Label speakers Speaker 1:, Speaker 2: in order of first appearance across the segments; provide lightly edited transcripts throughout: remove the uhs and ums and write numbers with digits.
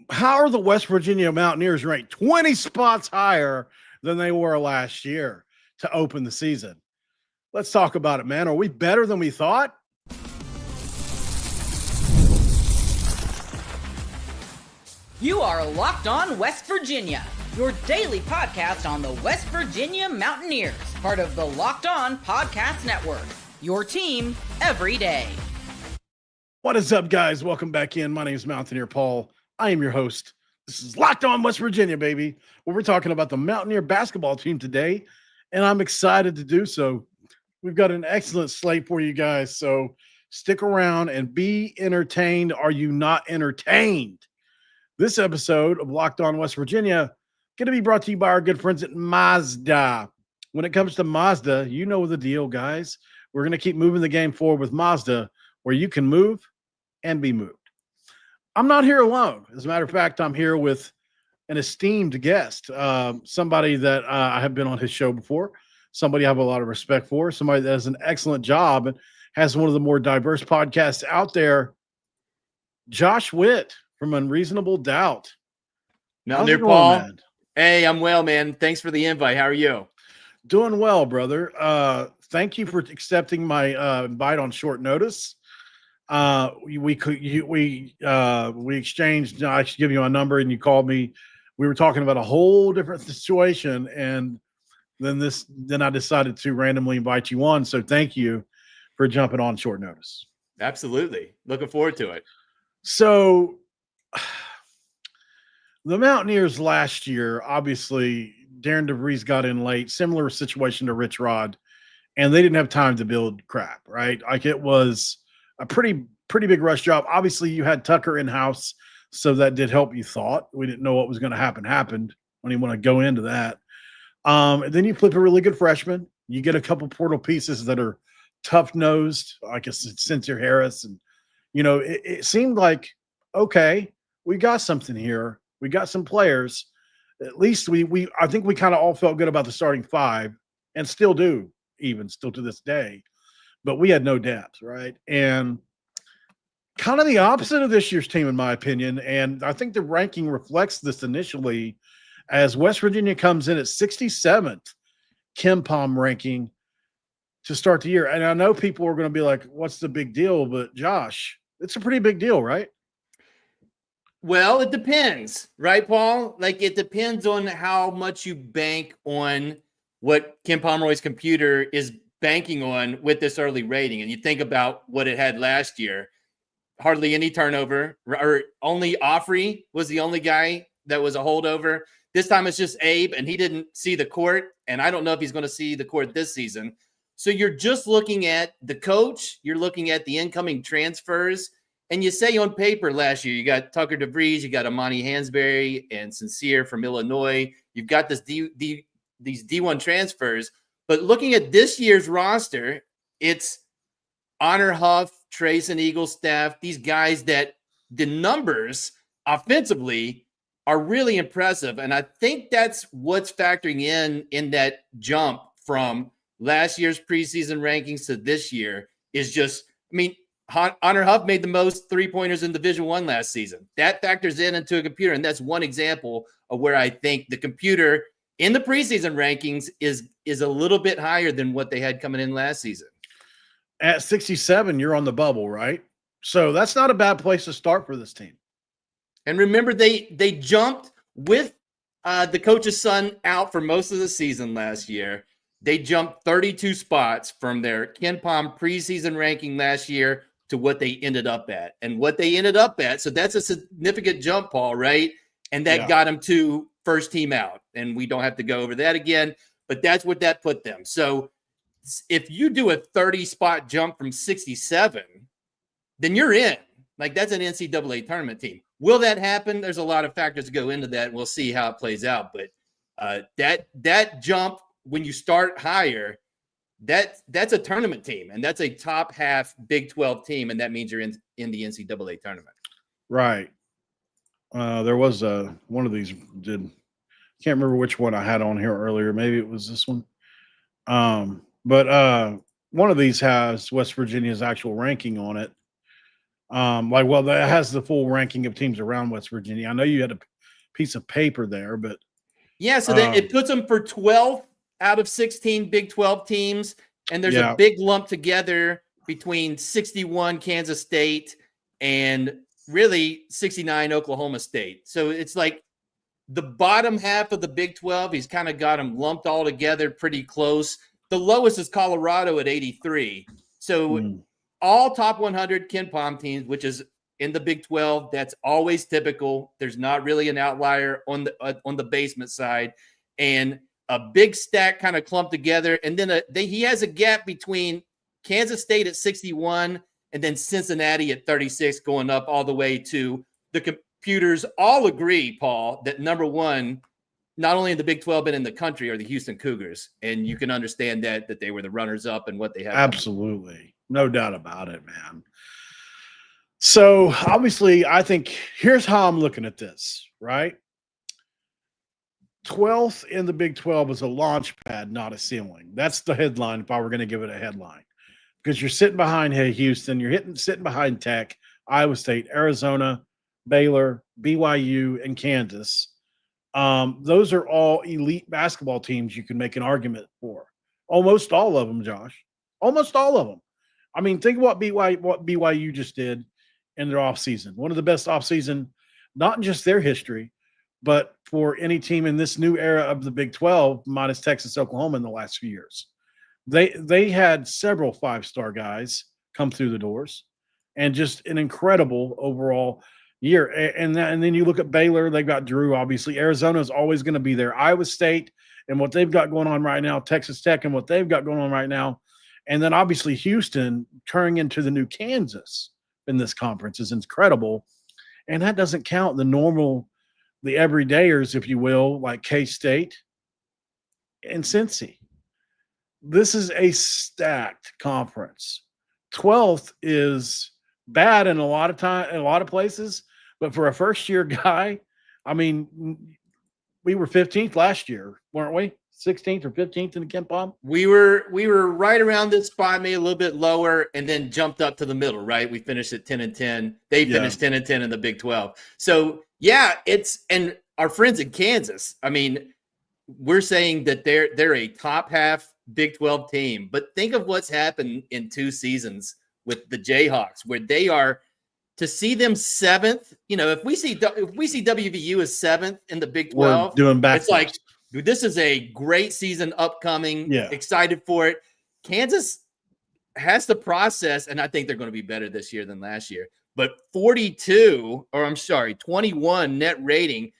Speaker 1: how are the West Virginia Mountaineers ranked 20 spots higher than they were last year to open the season? Let's talk about it, man. Are we better than we thought?
Speaker 2: You are Locked On West Virginia, your daily podcast on the West Virginia Mountaineers, part of the Locked On Podcast Network, your team every day.
Speaker 1: What is up, guys? Welcome back in. My name is Mountaineer Paul. I am your host. This is Locked On West Virginia, baby. Well, we're talking about the Mountaineer basketball team today, and I'm excited to do so. We've got an excellent slate for you guys, so stick around and be entertained. Are you not entertained? This episode of Locked On West Virginia going to be brought to you by our good friends at Mazda. When it comes to Mazda, you know the deal, guys. We're going to keep moving the game forward with Mazda, where you can move and be moved. I'm not here alone. As a matter of fact, I'm here with an esteemed guest, somebody that I have been on his show before, somebody I have a lot of respect for, somebody that does an excellent job and has one of the more diverse podcasts out there, Josh Whitt from Unreasonable Doubt.
Speaker 3: Mountaineer Paul. Man? Hey, I'm well, man. Thanks for the invite. How are you?
Speaker 1: Doing well, brother. Thank you for accepting my invite on short notice. We exchanged. I should give you a number, and you called me. We were talking about a whole different situation, and then I decided to randomly invite you on. So thank you for jumping on short notice.
Speaker 3: Absolutely, looking forward to it.
Speaker 1: So, the Mountaineers last year, obviously, Darren DeVries got in late. Similar situation to Rich Rod, and they didn't have time to build crap. Right, like it was a pretty big rush job. Obviously, you had Tucker in-house, so that did help. You thought we didn't know what was going to happen. Happened. I don't even want to go into that. And then you flip a really good freshman. You get a couple portal pieces that are tough-nosed, like a Sincere Harris. And, it seemed like, okay, we got something here. We got some players. At least I think we kind of all felt good about the starting five and still do, even still to this day. But we had no depth, right? And kind of the opposite of this year's team, in my opinion. And I think the ranking reflects this initially, as West Virginia comes in at 67th Kenpom ranking to start the year. And I know people are going to be like, what's the big deal? But Josh, it's a pretty big deal, right?
Speaker 3: Well, it depends, right, Paul? Like, it depends on how much you bank on what Ken Pomeroy's computer is banking on with this early rating. And you think about what it had last year, hardly any turnover, or only Offrey was the only guy that was a holdover. This time it's just Abe, and he didn't see the court, and I don't know if he's going to see the court this season. So you're just looking at the coach, you're looking at the incoming transfers, and you say on paper last year, you got Tucker DeVries, you got Amani Hansberry and Sincere from Illinois. You've got these D1 transfers. But looking at this year's roster, it's Honor Huff, Trace and Eagle staff, these guys that the numbers offensively are really impressive. And I think that's what's factoring in that jump from last year's preseason rankings to this year is just, Honor Huff made the most three-pointers in Division I last season. That factors into a computer, and that's one example of where I think the computer in the preseason rankings is a little bit higher than what they had coming in last season.
Speaker 1: At 67, you're on the bubble, right? So that's not a bad place to start for this team.
Speaker 3: And remember, they jumped with the coach's son out for most of the season last year. They jumped 32 spots from their Kenpom preseason ranking last year to what they ended up at. And what they ended up at, so that's a significant jump, Paul, right? And that got them to first team out. And we don't have to go over that again, but that's what that put them. So if you do a 30-spot jump from 67, then you're in. Like, that's an NCAA tournament team. Will that happen? There's a lot of factors that go into that, and we'll see how it plays out. But that jump, when you start higher, that's a tournament team, and that's a top half Big 12 team, and that means you're in the NCAA tournament.
Speaker 1: Right. There was one of these can't remember which one I had on here earlier. Maybe it was this one. But one of these has West Virginia's actual ranking on it. That has the full ranking of teams around West Virginia. I know you had a piece of paper there, but
Speaker 3: yeah, so that it puts them for 12th out of 16 Big 12 teams, and there's a big lump together between 61 Kansas State and really 69 Oklahoma State. So it's like the bottom half of the Big 12, he's kind of got them lumped all together pretty close. The lowest is Colorado at 83. So all top 100 Kenpom teams, which is in the Big 12, that's always typical. There's not really an outlier on the basement side, and a big stack kind of clumped together. And then he has a gap between Kansas State at 61 and then Cincinnati at 36, going up all the way to the computers. All agree, Paul, that number one, not only in the Big 12 but in the country, are the Houston Cougars, and you can understand that they were the runners up and what they have.
Speaker 1: Absolutely. No doubt about it, man. So obviously, I think here's how I'm looking at this, right? 12th in the Big 12 is a launch pad, not a ceiling. That's the headline if I were going to give it a headline. Because you're sitting behind Houston, sitting behind Tech, Iowa State, Arizona, Baylor, BYU, and Kansas. Those are all elite basketball teams you can make an argument for. Almost all of them, Josh. Almost all of them. I mean, think of what BYU just did in their offseason. One of the best offseason, not in just their history, but for any team in this new era of the Big 12, minus Texas, Oklahoma in the last few years. They had several five-star guys come through the doors, and just an incredible overall year. And then you look at Baylor, they've got Drew, obviously. Arizona is always going to be there. Iowa State and what they've got going on right now, Texas Tech and what they've got going on right now. And then obviously Houston turning into the new Kansas in this conference is incredible. And that doesn't count the everydayers, if you will, like K-State and Cincy. This is a stacked conference. 12th is bad in a lot of places, but for a first-year guy, I mean, we were 15th last year, weren't we? 16th or 15th in the Kenpom?
Speaker 3: We were right around this spot, maybe a little bit lower, and then jumped up to the middle, right? We finished at 10-10. They finished 10-10 in the Big 12. So, and our friends in Kansas, I mean, we're saying that they're a top half Big 12 team, but think of what's happened in 2 seasons with the Jayhawks, where they are, to see them 7th. You know, if we see WVU as 7th in the Big 12,
Speaker 1: we're doing backwards.
Speaker 3: It's like, dude, this is a great season upcoming. Yeah. Excited for it. Kansas has the process, and I think they're going to be better this year than last year. But 21 net rating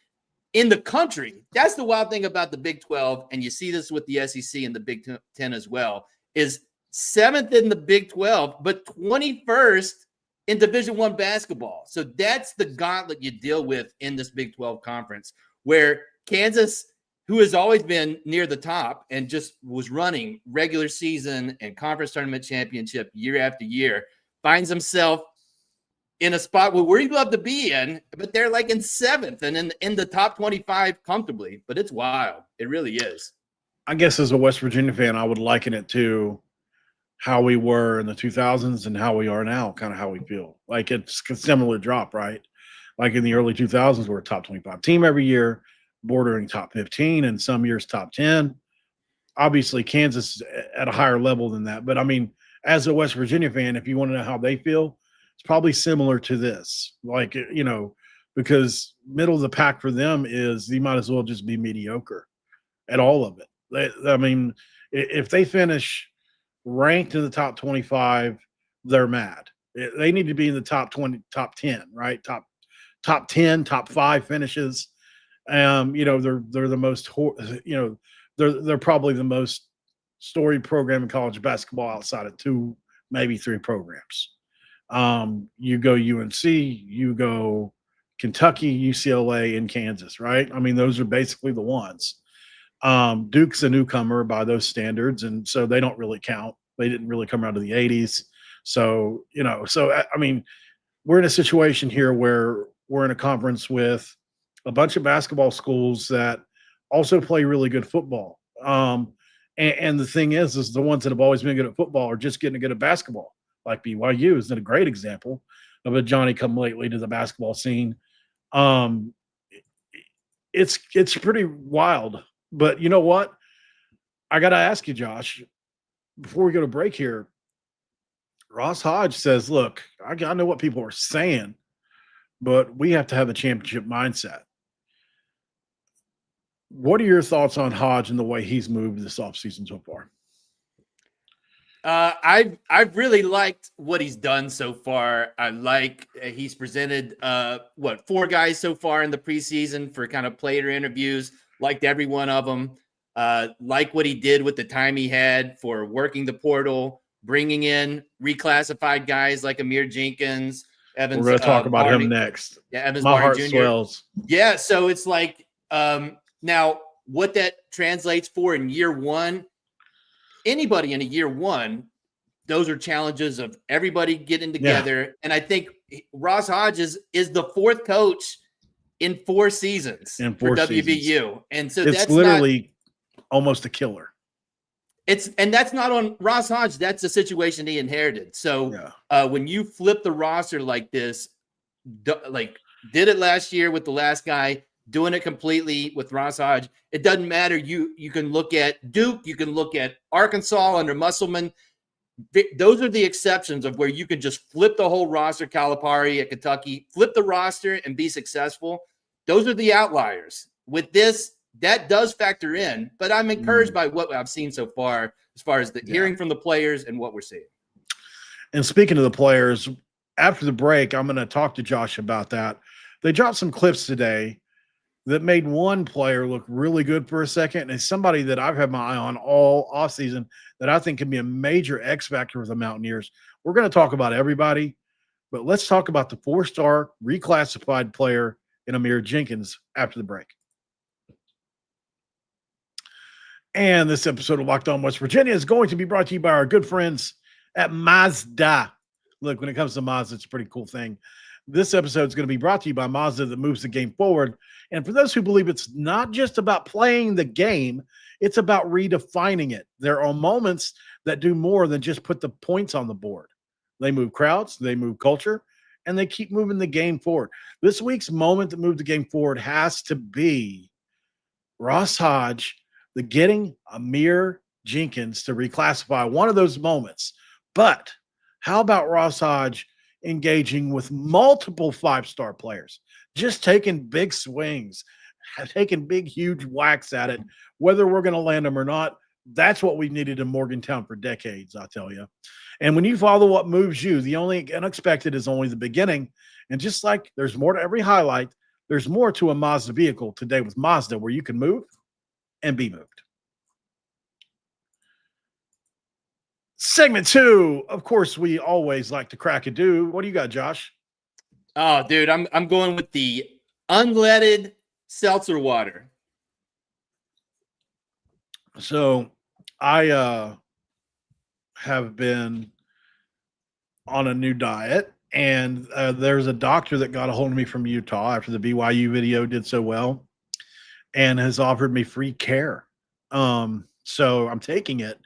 Speaker 3: in the country. That's the wild thing about the Big 12, and you see this with the SEC and the Big 10 as well, is 7th in the Big 12, but 21st in Division I basketball. So that's the gauntlet you deal with in this Big 12 conference, where Kansas, who has always been near the top and just was running regular season and conference tournament championship year after year, finds himself in a spot where we'd love to be in, but they're like in 7th and in the top 25 comfortably. But it's wild. It really is.
Speaker 1: I guess as a West Virginia fan, I would liken it to how we were in the 2000s and how we are now, kind of how we feel. Like it's a similar drop, right? Like in the early 2000s, we're a top 25 team every year, bordering top 15, and some years top 10. Obviously, Kansas at a higher level than that. But, I mean, as a West Virginia fan, if you want to know how they feel, it's probably similar to this. Like, you know, because middle of the pack for them is you might as well just be mediocre at all of it. I mean, if they finish ranked in the top 25, they're mad. They need to be in the top 20, top 10, right? Top 10, top 5 finishes. You know, they're the most, you know, they're probably the most storied program in college basketball outside of 2, maybe 3 programs. You go UNC, you go Kentucky, UCLA, and Kansas, right? I mean, those are basically the ones. Duke's a newcomer by those standards, and so they don't really count. They didn't really come out of the 80s. So, you know, I mean, we're in a situation here where we're in a conference with a bunch of basketball schools that also play really good football. And the thing is the ones that have always been good at football are just getting good at basketball. Like BYU is a great example. of a Johnny come lately to the basketball scene. Um, it's pretty wild. But you know what? I got to ask you, Josh, before we go to break here. Ross Hodge says, "Look, I know what people are saying, but we have to have a championship mindset." What are your thoughts on Hodge and the way he's moved this offseason so far?
Speaker 3: I've really liked what he's done so far. I like he's presented 4 guys so far in the preseason for kind of player interviews. Liked every one of them. Like what he did with the time he had for working the portal, bringing in reclassified guys like Amir Jenkins, Evans.
Speaker 1: We're going to talk about him next.
Speaker 3: Yeah, Evans.
Speaker 1: My heart
Speaker 3: Jr.
Speaker 1: swells.
Speaker 3: Yeah, so it's like now what that translates for in year one. Anybody in a year one, those are challenges of everybody getting together. Yeah. And I think Ross Hodge is the 4th coach in 4 seasons for WVU. And so
Speaker 1: it's literally almost a killer.
Speaker 3: And that's not on Ross Hodge. That's the situation he inherited. So when you flip the roster like this, like did it last year with the last guy, doing it completely with Ross Hodge, it doesn't matter. You can look at Duke, you can look at Arkansas under Musselman. Those are the exceptions of where you can just flip the whole roster. Calipari at Kentucky, flip the roster and be successful. Those are the outliers. With this, that does factor in, but I'm encouraged by what I've seen so far as far as the hearing from the players and what we're seeing.
Speaker 1: And speaking of the players, after the break, I'm going to talk to Josh about that. They dropped some clips today that made one player look really good for a second, and it's somebody that I've had my eye on all offseason that I think can be a major X factor for the Mountaineers. We're going to talk about everybody, but let's talk about the 4-star reclassified player in Amir Jenkins after the break. And this episode of Locked On West Virginia is going to be brought to you by our good friends at Mazda. Look, when it comes to Mazda, it's a pretty cool thing. This episode is going to be brought to you by Mazda that moves the game forward. And for those who believe it's not just about playing the game, it's about redefining it. There are moments that do more than just put the points on the board. They move crowds, they move culture, and they keep moving the game forward. This week's moment that moved the game forward has to be Ross Hodge, the getting Amir Jenkins to reclassify, one of those moments. But how about Ross Hodge engaging with multiple 5-star players, just taking big swings, taking big, huge whacks at it, whether we're going to land them or not? That's what we needed in Morgantown for decades, I'll tell you. And when you follow what moves you, the only unexpected is only the beginning. And just like there's more to every highlight, there's more to a Mazda vehicle today with Mazda, where you can move and be moved. Segment 2, of course, we always like to crack a do. What do you got, Josh?
Speaker 3: Oh, dude, I'm going with the unleaded seltzer water.
Speaker 1: So I have been on a new diet, and there's a doctor that got a hold of me from Utah after the BYU video did so well and has offered me free care. So I'm taking it.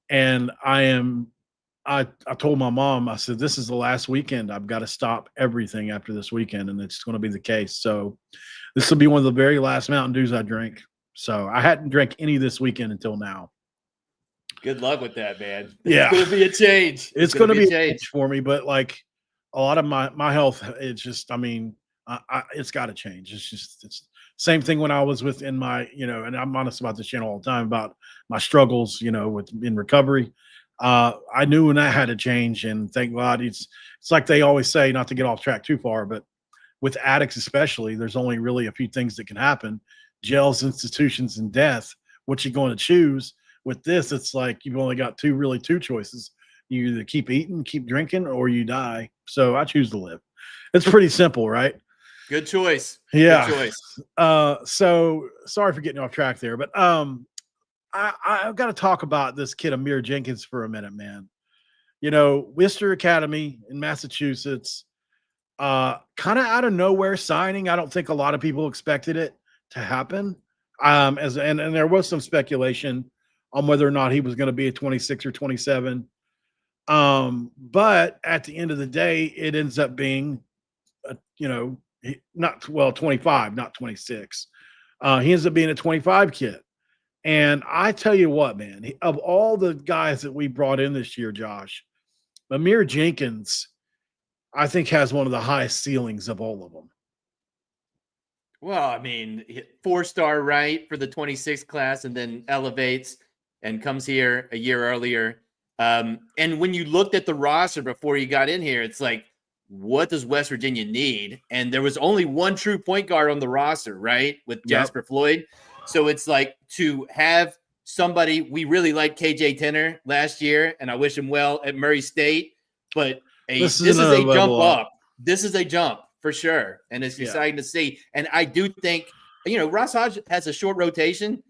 Speaker 1: And I told my mom, I said, this is the last weekend. I've got to stop everything after this weekend, and it's going to be the case. So this will be one of the very last Mountain Dews I drink. So I hadn't drank any this weekend until now.
Speaker 3: Good luck with that, man.
Speaker 1: Yeah.
Speaker 3: It's going to be a change.
Speaker 1: It's going to be a change for me, but like a lot of my health, it's just, I mean, it's got to change. It's same thing when I was within my, and I'm honest about this channel all the time about my struggles, in recovery. I knew when that had to change, and thank God it's like they always say, not to get off track too far, but with addicts especially, there's only really a few things that can happen: jails, institutions, and death. What you going to choose? With this, it's like you've only got two choices. You either keep eating, keep drinking, or you die. So I choose to live. It's pretty simple, right?
Speaker 3: Good choice.
Speaker 1: Yeah.
Speaker 3: Good choice.
Speaker 1: So sorry for getting off track there, but I've got to talk about this kid Amir Jenkins for a minute, man. Worcester Academy in Massachusetts, kind of out of nowhere signing. I don't think a lot of people expected it to happen. And there was some speculation on whether or not he was going to be a 26 or 27. But at the end of the day, it ends up being, not 25, not 26. He ends up being a 25 kid. And I tell you what, man, of all the guys that we brought in this year, Josh, Amir Jenkins, I think, has one of the highest ceilings of all of them.
Speaker 3: Well, I mean, 4-star, right, for the 26th class, and then elevates and comes here a year earlier. And when you looked at the roster before you got in here, it's like, what does West Virginia need? And there was only one true point guard on the roster, right, with Jasper Floyd. So it's like, to have somebody, we really liked KJ Tenner last year, and I wish him well at Murray State, but this is a jump up. This is a jump for sure, and it's exciting to see. And I do think, Ross Hodge has a short rotation.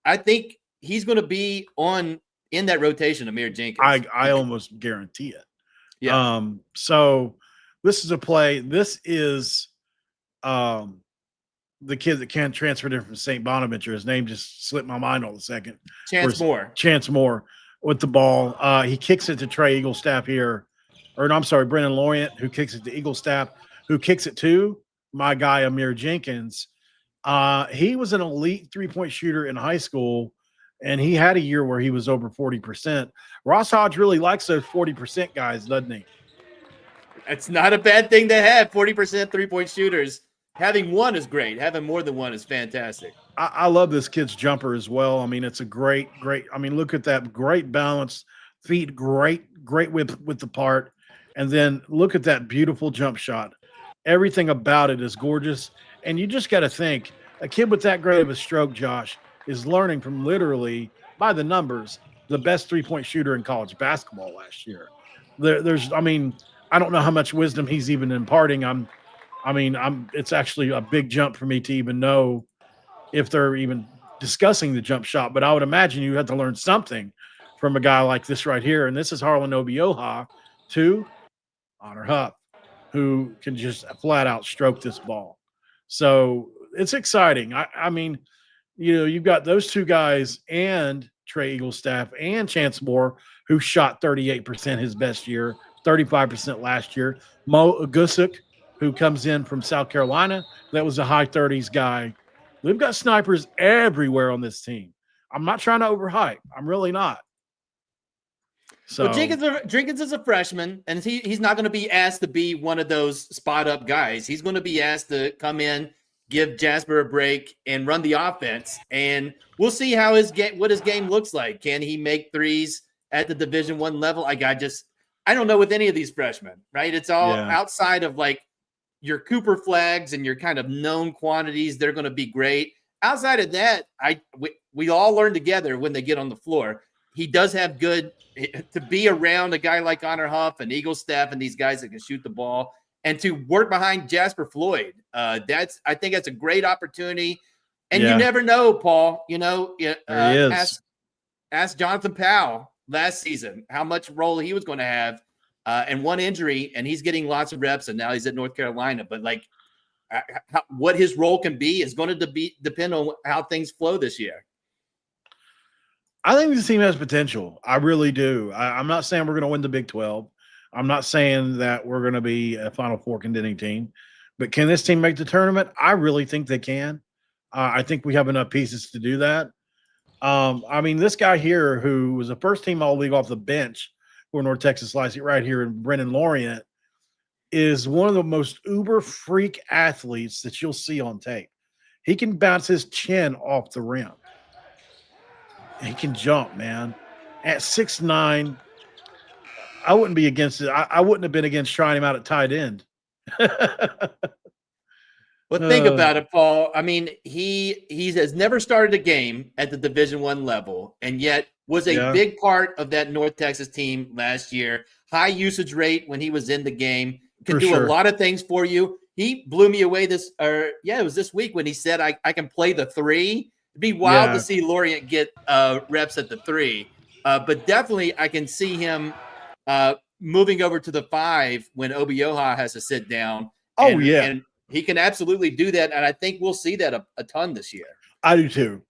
Speaker 3: I think he's going to be in that rotation, Amir Jenkins.
Speaker 1: I almost guarantee it.
Speaker 3: Yeah.
Speaker 1: So this is a play. This is the kid that can't transfer in from St. Bonaventure. His name just slipped my mind all of a second. Chance Moore with the ball. He kicks it to Trey Eaglestaff here. Or, I'm sorry, Brennan Lorient, who kicks it to Eaglestaff, who kicks it to my guy, Amir Jenkins. He was an elite three-point shooter in high school, and he had a year where he was over 40%. Ross Hodge really likes those 40% guys, doesn't he?
Speaker 3: It's not a bad thing to have, 40% three-point shooters. Having one is great. Having more than one is fantastic.
Speaker 1: I love this kid's jumper as well. I mean, it's a great. I mean, look at that. Great balance, feet, great width apart. And then look at that beautiful jump shot. Everything about it is gorgeous. And you just got to think, a kid with that great of a stroke, Josh, is learning from literally, by the numbers, the best three-point shooter in college basketball last year. I don't know how much wisdom he's even imparting. It's actually a big jump for me to even know if they're even discussing the jump shot. But I would imagine you have to learn something from a guy like this right here. And this is Harlan Obioha to Honor Huff, who can just flat out stroke this ball. So it's exciting. You've got those two guys and Trey Eaglestaff and Chance Moore, who shot 38% his best year, 35% last year. Mo Agusik, who comes in from South Carolina, that was a high 30s guy. We've got snipers everywhere on this team. I'm not trying to overhype. I'm really not. So
Speaker 3: well, Jenkins is a freshman, and he's not going to be asked to be one of those spot-up guys. He's going to be asked to come in, give Jasper a break, and run the offense. And we'll see what his game looks like. Can he make threes at the Division I level? I don't know with any of these freshmen, right? It's all outside of like your Cooper flags and your kind of known quantities. They're going to be great. Outside of that, we all learn together when they get on the floor. He does have good to be around a guy like Honor Huff and Eaglestaff and these guys that can shoot the ball, and to work behind Jasper Floyd. I think that's a great opportunity. And you never know, Paul. Ask Jonathan Powell last season how much role he was going to have. And one injury, and he's getting lots of reps, and now he's at North Carolina. But what his role can be is going to depend on how things flow this year.
Speaker 1: I think this team has potential. I really do. I'm not saying we're going to win the Big 12. I'm not saying that we're going to be a Final Four contending team. But can this team make the tournament? I really think they can. I think we have enough pieces to do that. This guy here, who was a first-team All-League off the bench for North Texas Lycée right here in Brennan Lorient, is one of the most uber freak athletes that you'll see on tape. He can bounce his chin off the rim. He can jump, man. At 6'9", I wouldn't be against it. I wouldn't have been against trying him out at tight end.
Speaker 3: Well, think about it, Paul. I mean, he has never started a game at the Division I level, and yet was a big part of that North Texas team last year. High usage rate when he was in the game. Can do a lot of things for you. He blew me away it was this week when he said, I can play the three. It'd be wild to see Lorient get reps at the three. But definitely I can see him moving over to the five when Obioha has to sit down. And he can absolutely do that, and I think we'll see that a ton this year.
Speaker 1: I do too.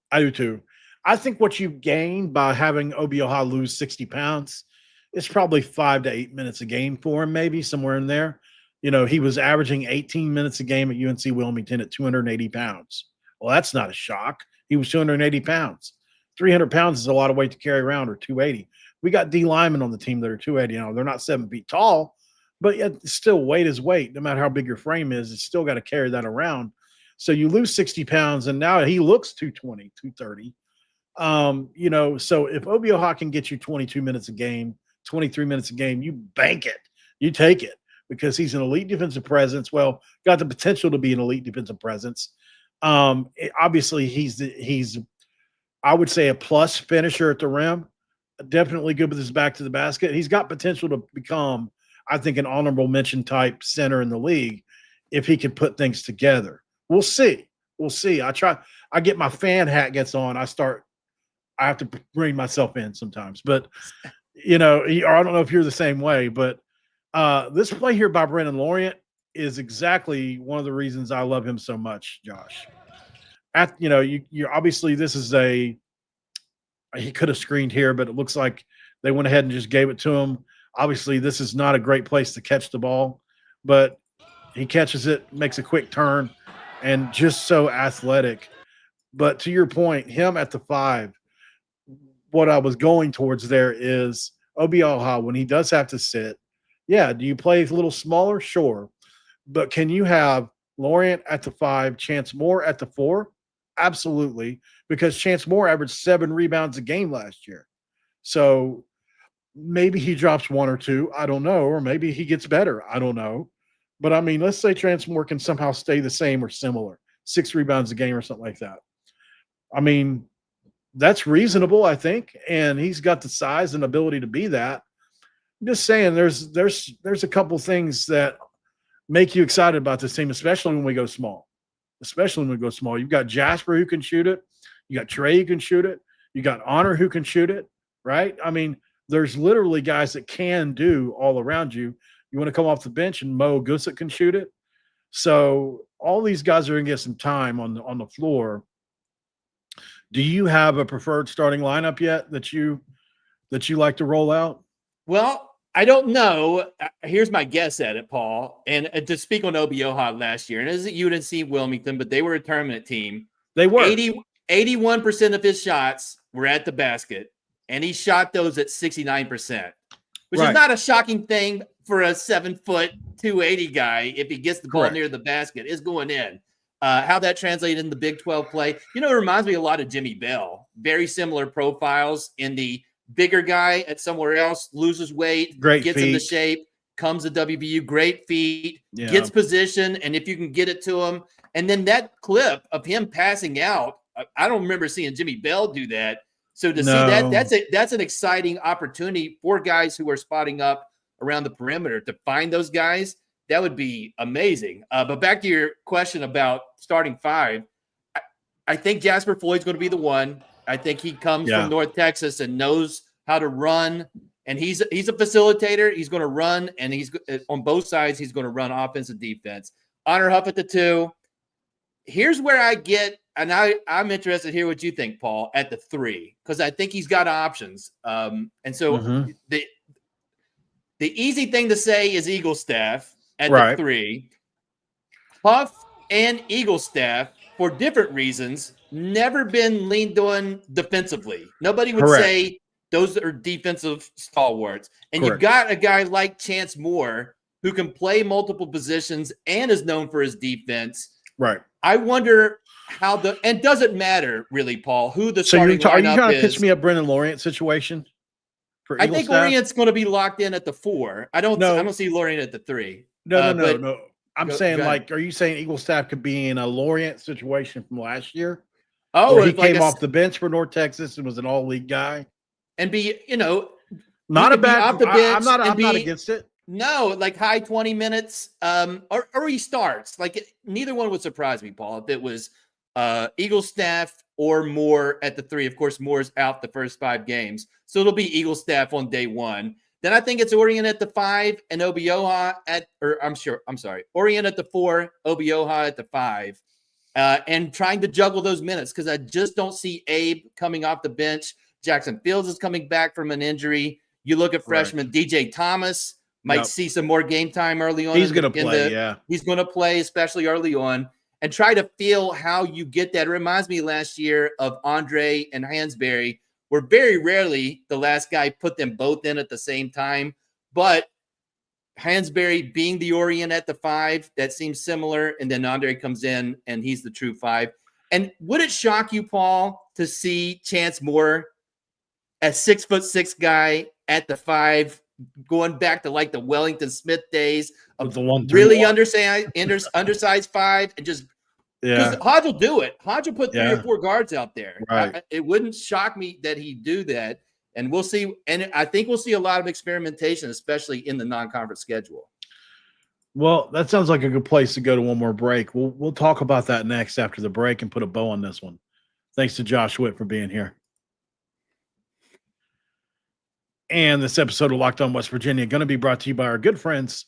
Speaker 1: I think what you gain by having Obioha lose 60 pounds it's probably 5 to 8 minutes a game for him, maybe somewhere in there. He was averaging 18 minutes a game at UNC Wilmington at 280 pounds. Well, that's not a shock. He was 280 pounds. 300 pounds is a lot of weight to carry around, or 280. We got D linemen on the team that are 280. They're not 7 feet tall, but yet still weight is weight. No matter how big your frame is, it's still got to carry that around. So you lose 60 pounds, and now he looks 220, 230. So if Obioha can get you 22 minutes a game, 23 minutes a game, you bank it. You take it because he's an elite defensive presence. Well, got the potential to be an elite defensive presence. Obviously, he's I would say a plus finisher at the rim. Definitely good with his back to the basket. He's got potential to become, I think, an honorable mention type center in the league if he can put things together. We'll see. I get my fan hat gets on. I have to bring myself in sometimes, but I don't know if you're the same way, but this play here by Brendan Lorient is exactly one of the reasons I love him so much, Josh. You obviously this is he could have screened here, but it looks like they went ahead and just gave it to him. Obviously, this is not a great place to catch the ball, but he catches it, makes a quick turn, and just so athletic. But to your point, him at the 5, what I was going towards there is Obioha, when he does have to sit, do you play a little smaller? Sure. But can you have Lorient at the 5, Chance Moore at the 4? Absolutely, because Chance Moore averaged 7 rebounds a game last year. So maybe he drops 1 or 2. I don't know. Or maybe he gets better. I don't know. But, I mean, let's say Chance Moore can somehow stay the same or similar, 6 rebounds a game or something like that. I mean, that's reasonable, I think, and he's got the size and ability to be that. I'm just saying there's a couple things that make you excited about this team, especially when we go small. You've got Jasper who can shoot it. You got Trey who can shoot it. You got Honor who can shoot it, right? I mean, there's literally guys that can do all around you. You want to come off the bench and Mo Gusick can shoot it. So all these guys are going to get some time on the floor. Do you have a preferred starting lineup yet that you like to roll out?
Speaker 3: Well, I don't know. Here's my guess at it, Paul. And to speak on Obioha last year, and it is at UNC Wilmington, but they were a tournament team.
Speaker 1: They were.
Speaker 3: 81% of his shots were at the basket, and he shot those at 69%, which is not a shocking thing for a 7-foot, 280 guy. If he gets the ball near the basket, it's going in. How that translated in the Big 12 play. It reminds me a lot of Jimmy Bell. Very similar profiles in the bigger guy at somewhere else, loses weight, gets into shape, comes to WVU, great feet, gets position, and if you can get it to him. And then that clip of him passing out, I don't remember seeing Jimmy Bell do that. So to see that's an exciting opportunity for guys who are spotting up around the perimeter to find those guys. That would be amazing. But back to your question about starting 5, I think Jasper Floyd's going to be the one. I think he comes from North Texas and knows how to run, and he's a facilitator. He's going to run, and he's on both sides. He's going to run offense and defense. Honor Huff at the 2. Here's where I get, and I'm interested to hear what you think, Paul, at the 3, because I think he's got options. And so the easy thing to say is Eagle Staff at the 3. Huff and Eagle Staff, for different reasons, never been leaned on defensively. Nobody would say those are defensive stalwarts. And you've got a guy like Chance Moore who can play multiple positions and is known for his defense.
Speaker 1: Right.
Speaker 3: I wonder how and does it matter really, Paul, who the starting lineup is? Are you
Speaker 1: trying to pitch me a Brendan Lorient situation?
Speaker 3: I think Lorient's going to be locked in at the 4. I don't see Lorient at the 3.
Speaker 1: No. I'm saying, are you saying Eagle Staff could be in a Lorient situation from last year?
Speaker 3: Oh,
Speaker 1: he came off the bench for North Texas and was an all-league guy,
Speaker 3: and be
Speaker 1: not a bad. Off the bench I'm not against it.
Speaker 3: No, like high 20 minutes, or he starts. Neither one would surprise me, Paul, if it was Eagle Staff or Moore at the 3. Of course, Moore's out the first 5 games, so it'll be Eagle Staff on day 1. Then I think it's Orient at the 5 and Obioha Orient at the 4, Obioha at the 5, and trying to juggle those minutes because I just don't see Abe coming off the bench. Jackson Fields is coming back from an injury. You look at freshman DJ Thomas, might see some more game time early on.
Speaker 1: He's going to play,
Speaker 3: He's going to play, especially early on, and try to feel how you get that. It reminds me last year of Andre and Hansberry, where very rarely the last guy put them both in at the same time. But Hansberry being the Orient at the 5, that seems similar. And then Andre comes in and he's the true 5. And would it shock you, Paul, to see Chance Moore, a 6'6" guy at the 5, going back to like the Wellington Smith days of
Speaker 1: the one
Speaker 3: really undersized 5, and just because Hodge will do it. Hodge will put 3 or 4 guards out there.
Speaker 1: Right.
Speaker 3: It wouldn't shock me that he'd do that. And we'll see. And I think we'll see a lot of experimentation, especially in the non-conference schedule.
Speaker 1: Well, that sounds like a good place to go to one more break. We'll talk about that next after the break and put a bow on this one. Thanks to Josh Whitt for being here. And this episode of Locked On West Virginia going to be brought to you by our good friends.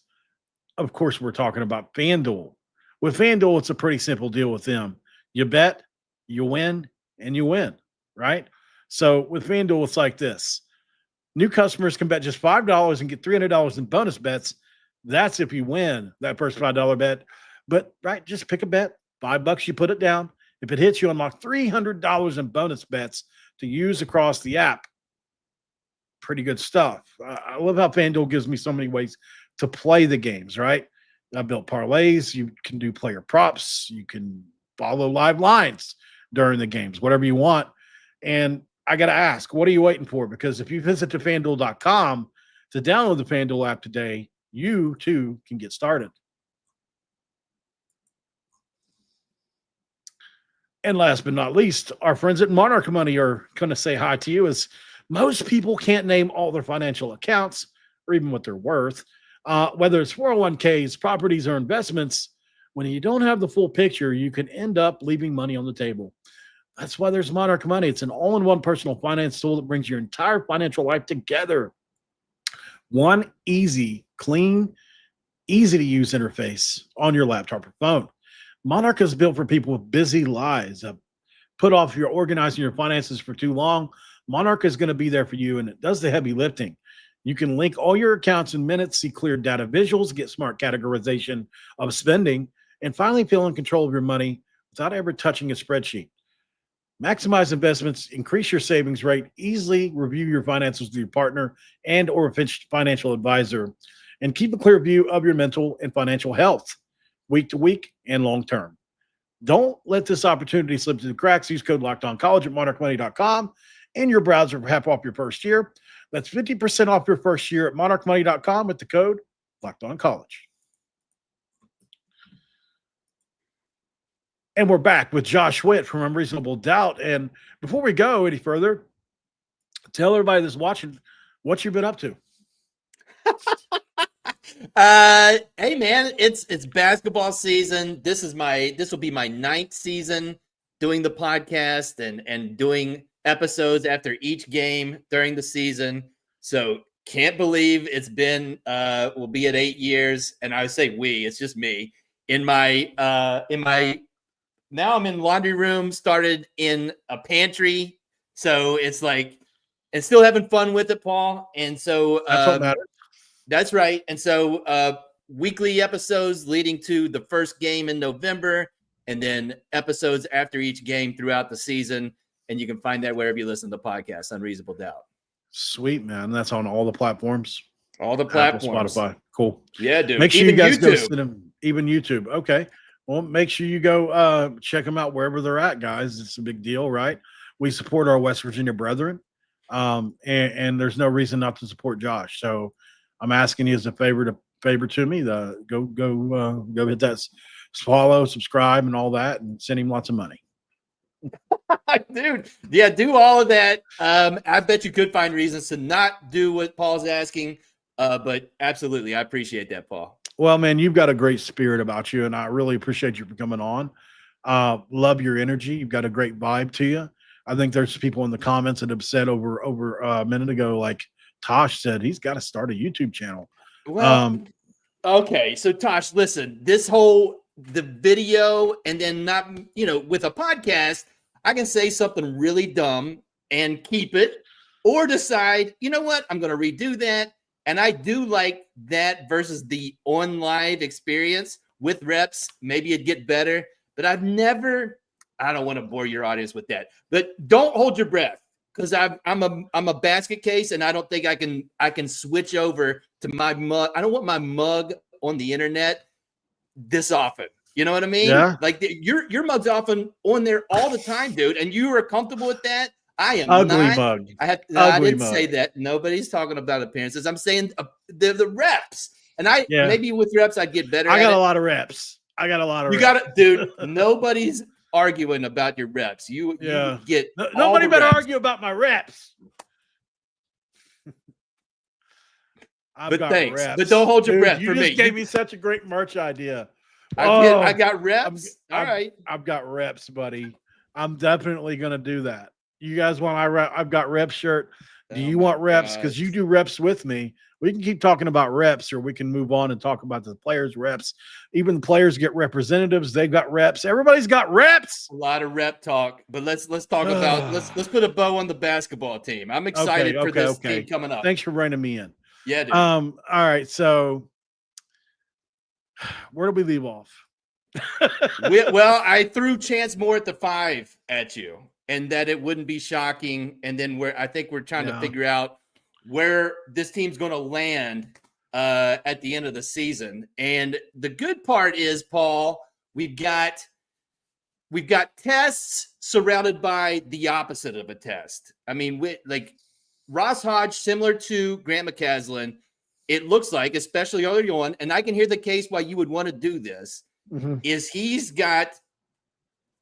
Speaker 1: Of course, we're talking about FanDuel. With FanDuel, it's a pretty simple deal with them. You bet, you win, and you win, right? So with FanDuel, it's like this. New customers can bet just $5 and get $300 in bonus bets. That's if you win that first $5 bet. But, right, just pick a bet. $5, you put it down. If it hits, you unlock $300 in bonus bets to use across the app. Pretty good stuff. I love how FanDuel gives me so many ways to play the games, right? I built parlays. You can do player props. You can follow live lines during the games, whatever you want. And I got to ask, what are you waiting for? Because if you visit to FanDuel.com to download the FanDuel app today, you too can get started. And last but not least, our friends at Monarch Money are going to say hi to you, as most people can't name all their financial accounts or even what they're worth. Whether it's 401ks, properties, or investments, when you don't have the full picture, you can end up leaving money on the table. That's why there's Monarch Money. It's an all-in-one personal finance tool that brings your entire financial life together. One easy, clean, easy-to-use interface on your laptop or phone. Monarch is built for people with busy lives. Put off your organizing your finances for too long. Monarch is going to be there for you, and it does the heavy lifting. You can link all your accounts in minutes, see clear data visuals, get smart categorization of spending, and finally feel in control of your money without ever touching a spreadsheet. Maximize investments, increase your savings rate, easily review your finances with your partner and or a financial advisor, and keep a clear view of your mental and financial health week to week and long term. Don't let this opportunity slip through the cracks. Use code LOCKEDONCollege at monarchmoney.com in your browser for half off your first year. That's 50% off your first year at monarchmoney.com with the code LOCKEDONCollege. And we're back with Josh Whitt from Unreasonable Doubt. And before we go any further, tell everybody that's watching what you've been up to.
Speaker 3: Hey man, it's basketball season. This will be my 9th season doing the podcast and doing episodes after each game during the season. So can't believe it's been we'll be at 8 years. And I would say it's just me in my now I'm in laundry room, started in a pantry. So it's like, and still having fun with it, Paul. And so
Speaker 1: that's what matters.
Speaker 3: That's right. And so weekly episodes leading to the first game in November, and then episodes after each game throughout the season. And you can find that wherever you listen to the podcast, Unreasonable Doubt.
Speaker 1: Sweet, man. That's on all the platforms.
Speaker 3: All the platforms.
Speaker 1: Apple, Spotify. Cool.
Speaker 3: Yeah, dude.
Speaker 1: Make sure
Speaker 3: even
Speaker 1: you guys
Speaker 3: YouTube.
Speaker 1: go see them. Even YouTube. Okay. Well, make sure you go check them out wherever they're at, guys. It's a big deal, right? We support our West Virginia brethren, and there's no reason not to support Josh. So I'm asking you as a favor to me, go hit that follow, subscribe, and all that, and send him lots of money.
Speaker 3: Dude, yeah, do all of that. I bet you could find reasons to not do what Paul's asking, but absolutely, I appreciate that, Paul.
Speaker 1: Well, man, you've got a great spirit about you, and I really appreciate you for coming on. Love your energy. You've got a great vibe to you. I think there's people in the comments that have said over a minute ago, like Tosh said, he's got to start a YouTube channel.
Speaker 3: Well, okay. So Tosh, listen, the video, and then not, with a podcast, I can say something really dumb and keep it. or decide, you know what, I'm going to redo that. And I do like that versus the on live experience with reps. Maybe it'd get better, but I don't want to bore your audience with that, but don't hold your breath. Because I'm a basket case, and I don't think I can switch over to my mug. I don't want my mug on the internet this often. You know what I mean?
Speaker 1: Yeah.
Speaker 3: Like your mug's often on there all the time, dude. And you are comfortable with that. I am
Speaker 1: Ugly
Speaker 3: not.
Speaker 1: mug.
Speaker 3: I didn't say that. Nobody's talking about appearances. I'm saying the reps. And maybe with reps I'd get better.
Speaker 1: I got a lot of reps. You
Speaker 3: got it, dude. Nobody's arguing about your reps. You get
Speaker 1: nobody better argue about my reps.
Speaker 3: But thanks. Reps. But don't hold your breath for me.
Speaker 1: You just gave me such a great merch idea.
Speaker 3: I got reps. All right.
Speaker 1: I've got reps, buddy. I'm definitely going to do that. You guys want I've got rep shirt. Do you want reps? Because you do reps with me. We can keep talking about reps, or we can move on and talk about the players' reps. Even the players get representatives. They've got reps. Everybody's got reps.
Speaker 3: A lot of rep talk, but let's talk about let's put a bow on the basketball team. I'm excited for this team coming up.
Speaker 1: Thanks for bringing me in.
Speaker 3: Yeah, dude.
Speaker 1: All right. So where do we leave off?
Speaker 3: Well, I threw Chance Moore at the 5 at you, and that it wouldn't be shocking. And then I think we're trying to figure out where this team's going to land at the end of the season. And the good part is, Paul, we've got tests surrounded by the opposite of a test. I mean, like Ross Hodge, similar to Grant McCaslin, it looks like, especially early on, and I can hear the case why you would want to do this, is he's got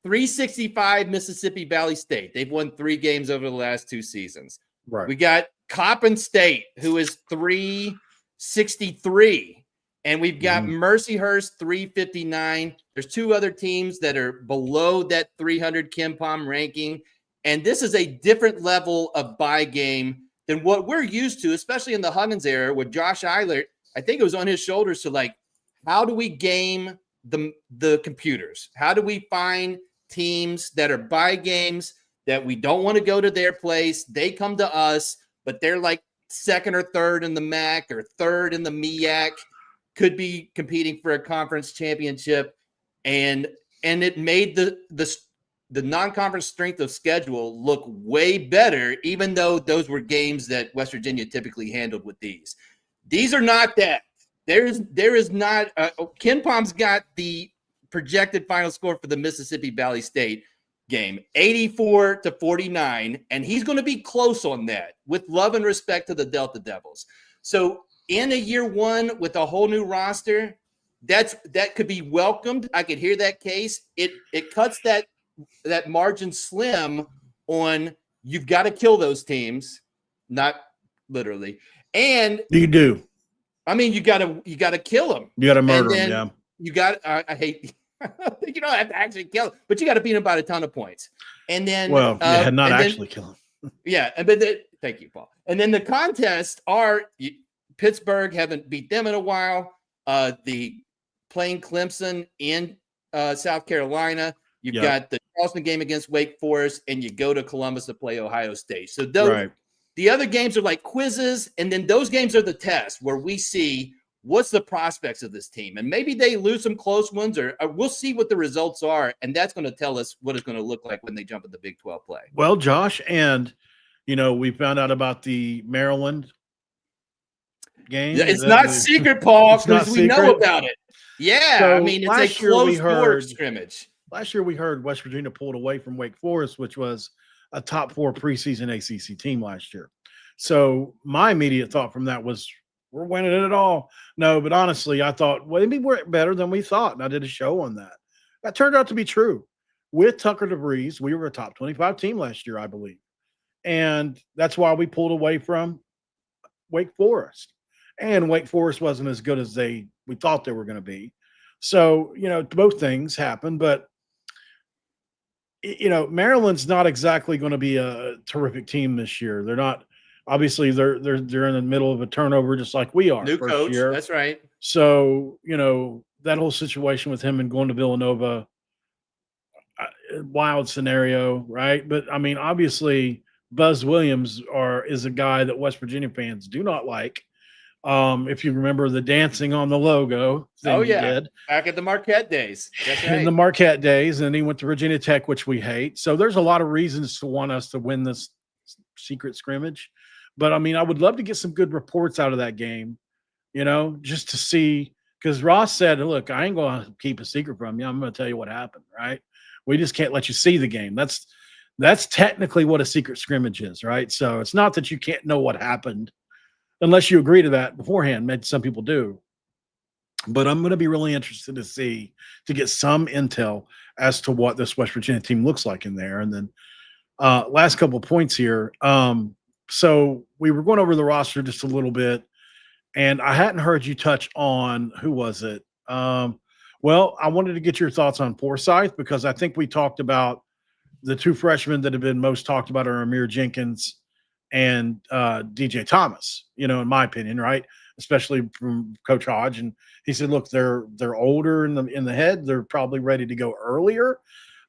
Speaker 3: 365 Mississippi Valley State. They've won 3 games over the last 2 seasons.
Speaker 1: Right.
Speaker 3: We got Coppin State, who is 363. And we've got Mercyhurst, 359. There's 2 other teams that are below that 300 Kenpom ranking. And this is a different level of bye game than what we're used to, especially in the Huggins era with Josh Eilert. I think it was on his shoulders to, like, how do we game the computers? How do we find teams that are bye games that we don't want to go to their place? They come to us, but they're like 2nd or 3rd in the MAC or 3rd in the MEAC, could be competing for a conference championship. And it made the non-conference strength of schedule look way better, even though those were games that West Virginia typically handled with these. These are not that. There is not Kenpom's got the projected final score for the Mississippi Valley State game, 84-49, and he's going to be close on that, with love and respect to the Delta Devils. So in a year 1 with a whole new roster, that could be welcomed. I could hear that case. It cuts that margin slim on, you've got to kill those teams, not literally. And
Speaker 1: you do.
Speaker 3: I mean, you got to kill them.
Speaker 1: You got to murder them. Yeah.
Speaker 3: You got. I hate. You don't have to actually kill them, but you got to beat them by a ton of points. And then,
Speaker 1: not actually kill them.
Speaker 3: Yeah, thank you, Paul. And then the contests are Pittsburgh, haven't beat them in a while. The playing Clemson in South Carolina. You've got the Charleston game against Wake Forest, and you go to Columbus to play Ohio State. So the other games are like quizzes, and then those games are the tests where we see what's the prospects of this team. And maybe they lose some close ones, or we'll see what the results are, and that's going to tell us what it's going to look like when they jump in the Big 12 play.
Speaker 1: Well, Josh, and, we found out about the Maryland game.
Speaker 3: It's not secret, Paul, because we know about it. Yeah, so I mean, it's a close board scrimmage.
Speaker 1: Last year we heard West Virginia pulled away from Wake Forest, which was a top 4 preseason ACC team last year. So my immediate thought from that was, we're winning it all. No, but honestly, I thought, well, maybe we're better than we thought. And I did a show on that. That turned out to be true. With Tucker DeVries, we were a top 25 team last year, I believe. And that's why we pulled away from Wake Forest. And Wake Forest wasn't as good as we thought they were going to be. So, both things happened, but Maryland's not exactly going to be a terrific team this year. They're not. Obviously, they're in the middle of a turnover, just like we are.
Speaker 3: New coach, year. That's right.
Speaker 1: So that whole situation with him and going to Villanova, wild scenario, right? But I mean, obviously, Buzz Williams is a guy that West Virginia fans do not like. If you remember the dancing on the logo thing he did
Speaker 3: back at the Marquette days. That's right.
Speaker 1: In the Marquette days, and he went to Virginia Tech, which we hate. So there's a lot of reasons to want us to win this secret scrimmage. But I mean, I would love to get some good reports out of that game, just to see, because Ross said, look, I ain't going to keep a secret from you. I'm going to tell you what happened, right? We just can't let you see the game. That's technically what a secret scrimmage is, right? So it's not that you can't know what happened unless you agree to that beforehand. Maybe some people do. But I'm going to be really interested to get some intel as to what this West Virginia team looks like in there. And then last couple of points here. So we were going over the roster just a little bit, and I hadn't heard you touch on, who was it? Well, I wanted to get your thoughts on Forsyth, because I think we talked about the two freshmen that have been most talked about are Amir Jenkins and DJ Thomas, in my opinion, right? Especially from Coach Hodge. And he said, look, they're older in the head. They're probably ready to go earlier.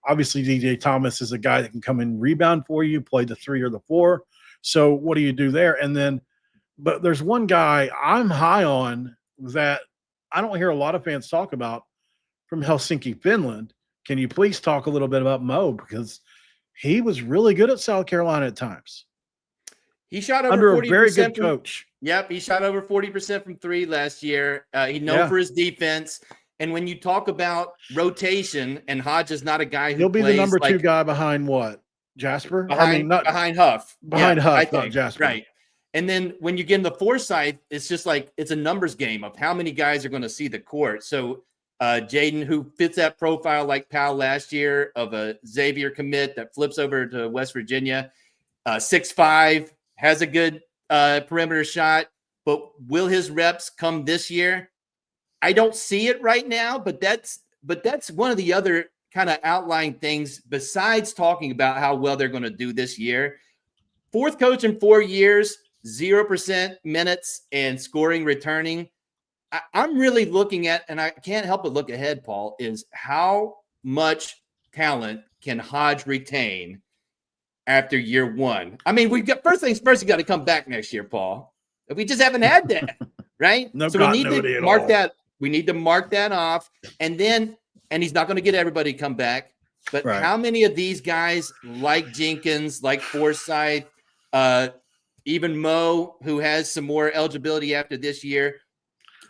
Speaker 1: Obviously, DJ Thomas is a guy that can come in and rebound for you, play the 3 or the 4. So what do you do there? And then, but there's one guy I'm high on that I don't hear a lot of fans talk about from Helsinki, Finland. Can you please talk a little bit about Mo? Because he was really good at South Carolina at times.
Speaker 3: He shot over
Speaker 1: under
Speaker 3: 40%
Speaker 1: a very good coach.
Speaker 3: Yep, he shot over 40% from 3 last year. He's known for his defense. And when you talk about rotation, and Hodge is not a guy who
Speaker 1: he'll be
Speaker 3: plays
Speaker 1: the number 2 guy behind what? Jasper?
Speaker 3: Behind Huff.
Speaker 1: Behind Huff, not Jasper.
Speaker 3: Right. And then when you get in the Forsyth, it's just like it's a numbers game of how many guys are going to see the court. So Jaden, who fits that profile like Powell last year of a Xavier commit that flips over to West Virginia, 6'5", has a good perimeter shot, but will his reps come this year? I don't see it right now, but that's one of the other kind of outlying things besides talking about how well they're going to do this year. 4th coach in 4 years, 0% minutes and scoring, returning. I'm really looking at, and I can't help but look ahead, Paul, is how much talent can Hodge retain after year 1? I mean, we've got first things first, you got to come back next year, Paul. We just haven't had that, right?
Speaker 1: No,
Speaker 3: so we need to mark that. We need to mark that off. And then, and he's not going to get everybody to come back, but how many of these guys like Jenkins, like Forsyth, even Mo, who has some more eligibility after this year,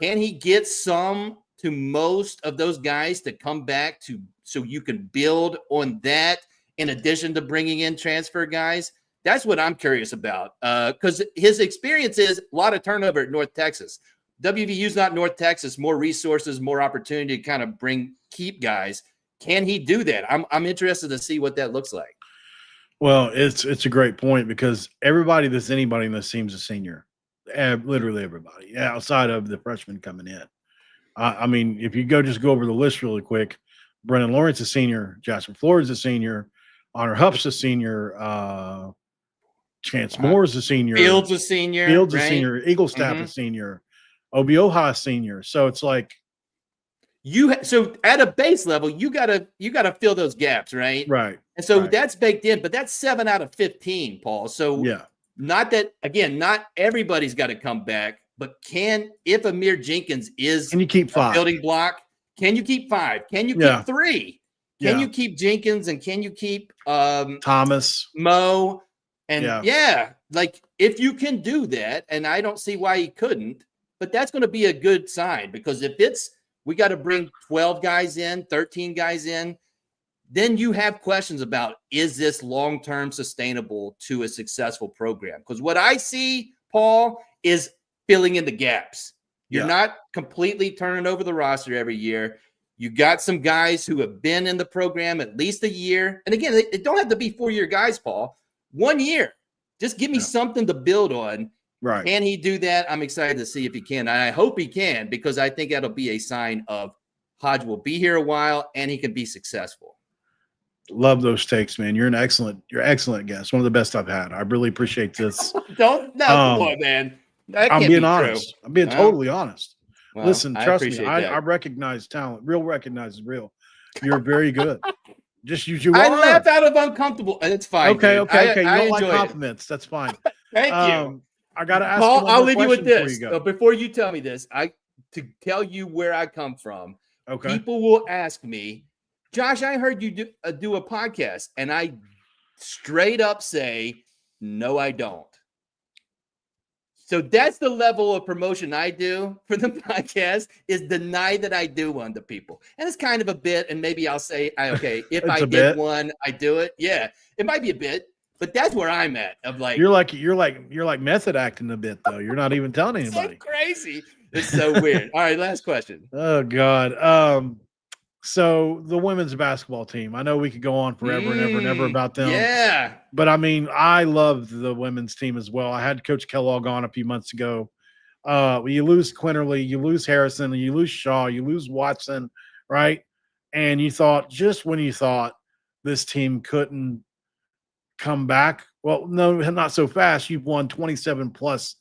Speaker 3: can he get some to most of those guys to come back so you can build on that in addition to bringing in transfer guys? That's what I'm curious about, because his experience is a lot of turnover at North Texas. WVU's not North Texas, more resources, more opportunity to kind of keep guys. Can he do that? I'm interested to see what that looks like.
Speaker 1: Well, it's a great point, because everybody that's anybody in this team's a senior. Literally everybody, outside of the freshmen coming in. I mean, if you just go over the list really quick, Brennan Lawrence is a senior, Jasper Flores is a senior, Honor Huff's a senior, Chance Moore is a senior,
Speaker 3: Fields a senior,
Speaker 1: a senior, Eaglestaff a senior, Obioha a senior. So it's like
Speaker 3: so at a base level, you gotta fill those gaps, right?
Speaker 1: Right.
Speaker 3: And so that's baked in, but that's 7 out of 15, Paul. So not that, again, not everybody's got to come back, but if Amir Jenkins is
Speaker 1: can you keep 5
Speaker 3: building block, can you keep 5? Can you keep 3? Can you keep Jenkins, and can you keep
Speaker 1: Thomas,
Speaker 3: Mo? And like if you can do that, and I don't see why he couldn't, but that's going to be a good sign, because if we got to bring 12 guys in, 13 guys in, then you have questions about, is this long-term sustainable to a successful program? Because what I see, Paul, is filling in the gaps. You're not completely turning over the roster every year. You got some guys who have been in the program at least a year. And again, it don't have to be 4-year guys, Paul. 1 year. Just give me something to build on.
Speaker 1: Right.
Speaker 3: Can he do that? I'm excited to see if he can. And I hope he can, because I think that'll be a sign of Hodge will be here a while and he can be successful.
Speaker 1: Love those takes, man. You're excellent guest. One of the best I've had. I really appreciate this.
Speaker 3: Come on, man.
Speaker 1: I'm being honest. I'm being totally honest.
Speaker 3: Well,
Speaker 1: listen, trust me. I recognize talent. Real recognizes real. You're very good. Just use you
Speaker 3: I
Speaker 1: are.
Speaker 3: laugh out of uncomfortable. It's fine.
Speaker 1: Okay,
Speaker 3: dude.
Speaker 1: okay, okay. You
Speaker 3: I
Speaker 1: don't like
Speaker 3: enjoy it.
Speaker 1: compliments. That's fine.
Speaker 3: Thank you.
Speaker 1: I got to ask
Speaker 3: Paul,
Speaker 1: you one
Speaker 3: I'll
Speaker 1: more
Speaker 3: leave you with
Speaker 1: question before
Speaker 3: this.
Speaker 1: you go.
Speaker 3: Before you tell me this, to tell you where I come from.
Speaker 1: Okay.
Speaker 3: People will ask me, Josh, I heard you do a podcast, and I straight up say, no, I don't. So that's the level of promotion I do for the podcast, is deny that I do one to people. And it's kind of a bit, and maybe I'll say, okay, if I did one, I do it. Yeah, it might be a bit, but that's where I'm at. Of like,
Speaker 1: you're like method acting a bit though. You're not even telling anybody.
Speaker 3: So crazy. It's so weird. All right, last question.
Speaker 1: Oh God. So the women's basketball team. I know we could go on forever and ever and ever about them.
Speaker 3: Yeah.
Speaker 1: But I mean, I love the women's team as well. I had Coach Kellogg on a few months ago. You lose Quinterly, you lose Harrison, you lose Shaw, you lose Watson, right? And you thought, just when you thought this team couldn't come back, well, no, not so fast. You've won 27 plus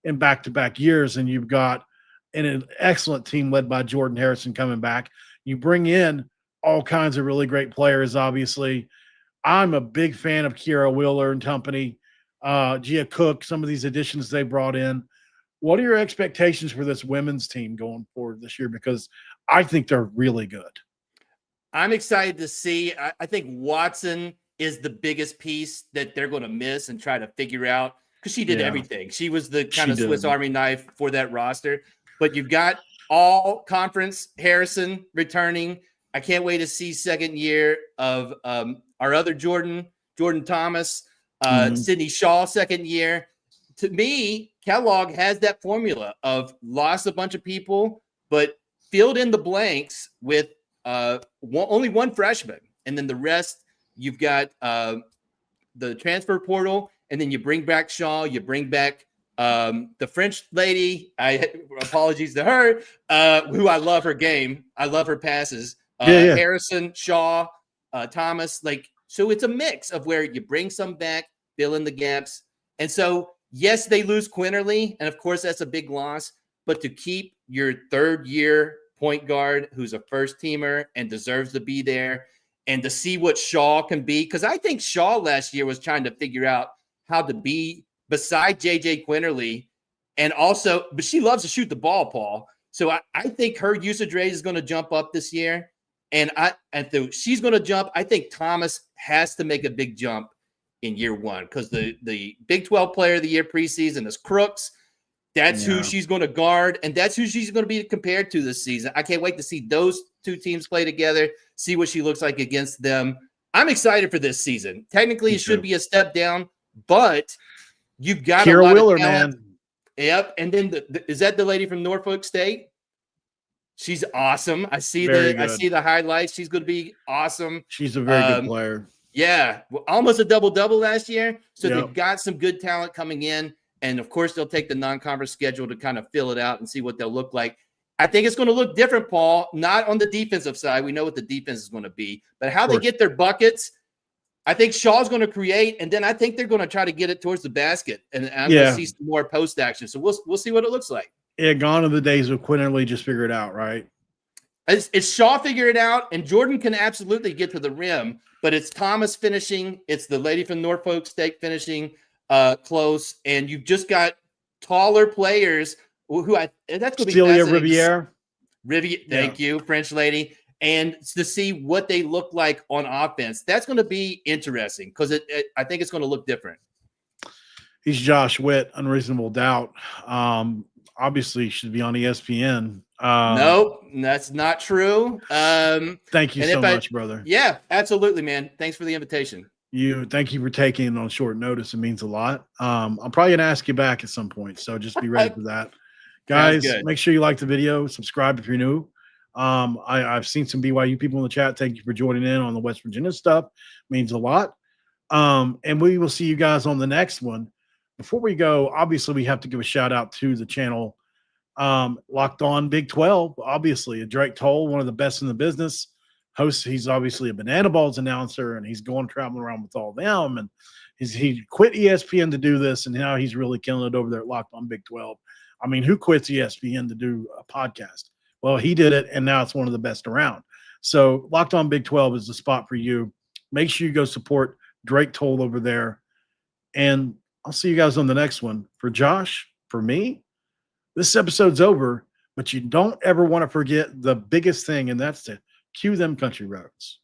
Speaker 1: in back-to-back years, and you've got an excellent team led by Jordan Harrison coming back. You bring in all kinds of really great players, obviously. I'm a big fan of Kiera Wheeler and company, Gia Cook, some of these additions they brought in. What are your expectations for this women's team going forward this year? Because I think they're really good.
Speaker 3: I'm excited to see. I think Watson is the biggest piece that they're going to miss and try to figure out, because she did everything. She was the kind of Swiss Army knife for that roster. But you've got all conference Harrison returning. I can't wait to see second year of our other Jordan Thomas, Sydney Shaw second year. To me, Kellogg has that formula of lost a bunch of people, but filled in the blanks with only one freshman. And then the rest, you've got the transfer portal, and then you bring back Shaw, you bring back the French lady. Apologies to her, who I love her game. I love her passes. Harrison, Shaw, Thomas. So it's a mix of where you bring some back, fill in the gaps. And so, yes, they lose Quinterly, and of course that's a big loss. But to keep your third-year point guard, who's a first-teamer and deserves to be there, and to see what Shaw can be, because I think Shaw last year was trying to figure out how to be beside JJ Quinterly, and also, but she loves to shoot the ball, Paul. So I think her usage rate is going to jump up this year, and she's going to jump. I think Thomas has to make a big jump in year one, because the Big 12 Player of the Year preseason is Crooks. That's who she's going to guard, and that's who she's going to be compared to this season. I can't wait to see those two teams play together, see what she looks like against them. I'm excited for this season. Technically, it should be a step down, but you've got
Speaker 1: Kiera
Speaker 3: a lot
Speaker 1: Wheeler,
Speaker 3: of talent.
Speaker 1: man.
Speaker 3: Yep. And then is that the lady from Norfolk State? She's awesome. I see the highlights. She's going to be awesome.
Speaker 1: She's a very good player.
Speaker 3: Yeah, almost a double-double last year. So they've got some good talent coming in. And, of course, they'll take the non-conference schedule to kind of fill it out and see what they'll look like. I think it's going to look different, Paul, not on the defensive side. We know what the defense is going to be. But how they get their buckets, I think Shaw's going to create, and then I think they're going to try to get it towards the basket. And I'm going to see some more post action. So we'll see what it looks like.
Speaker 1: Yeah, gone are the days of Quinterly just figure it out, right?
Speaker 3: It's Shaw figure it out, and Jordan can absolutely get to the rim, but it's Thomas finishing. It's the lady from Norfolk State finishing close, and you've just got taller players that's going to be
Speaker 1: Celia Riviere.
Speaker 3: Thank you, French lady. And to see what they look like on offense, that's going to be interesting, because I think it's going to look different.
Speaker 1: He's Josh Whitt, Unreasonable Doubt. Obviously, he should be on ESPN.
Speaker 3: Nope, that's not true.
Speaker 1: Thank you so much, brother.
Speaker 3: Yeah, absolutely, man. Thanks for the invitation.
Speaker 1: Thank you for taking it on short notice. It means a lot. I'm probably going to ask you back at some point, so just be ready for that. Guys, make sure you like the video, subscribe if you're new. I've seen some BYU people in the chat. Thank you for joining in on the West Virginia stuff. It means a lot. And we will see you guys on the next one. Before we go, obviously, we have to give a shout out to the channel Locked On Big 12. Obviously, Drake Toll, one of the best in the business. Host, he's obviously a Banana Balls announcer, and he's traveling around with all them. And he quit ESPN to do this, and now he's really killing it over there at Locked On Big 12. I mean, who quits ESPN to do a podcast? Well, he did it, and now it's one of the best around. So Locked On Big 12 is the spot for you. Make sure you go support Drake Toll over there. And I'll see you guys on the next one. For Josh, for me, this episode's over, but you don't ever want to forget the biggest thing, and that's to cue them country roads.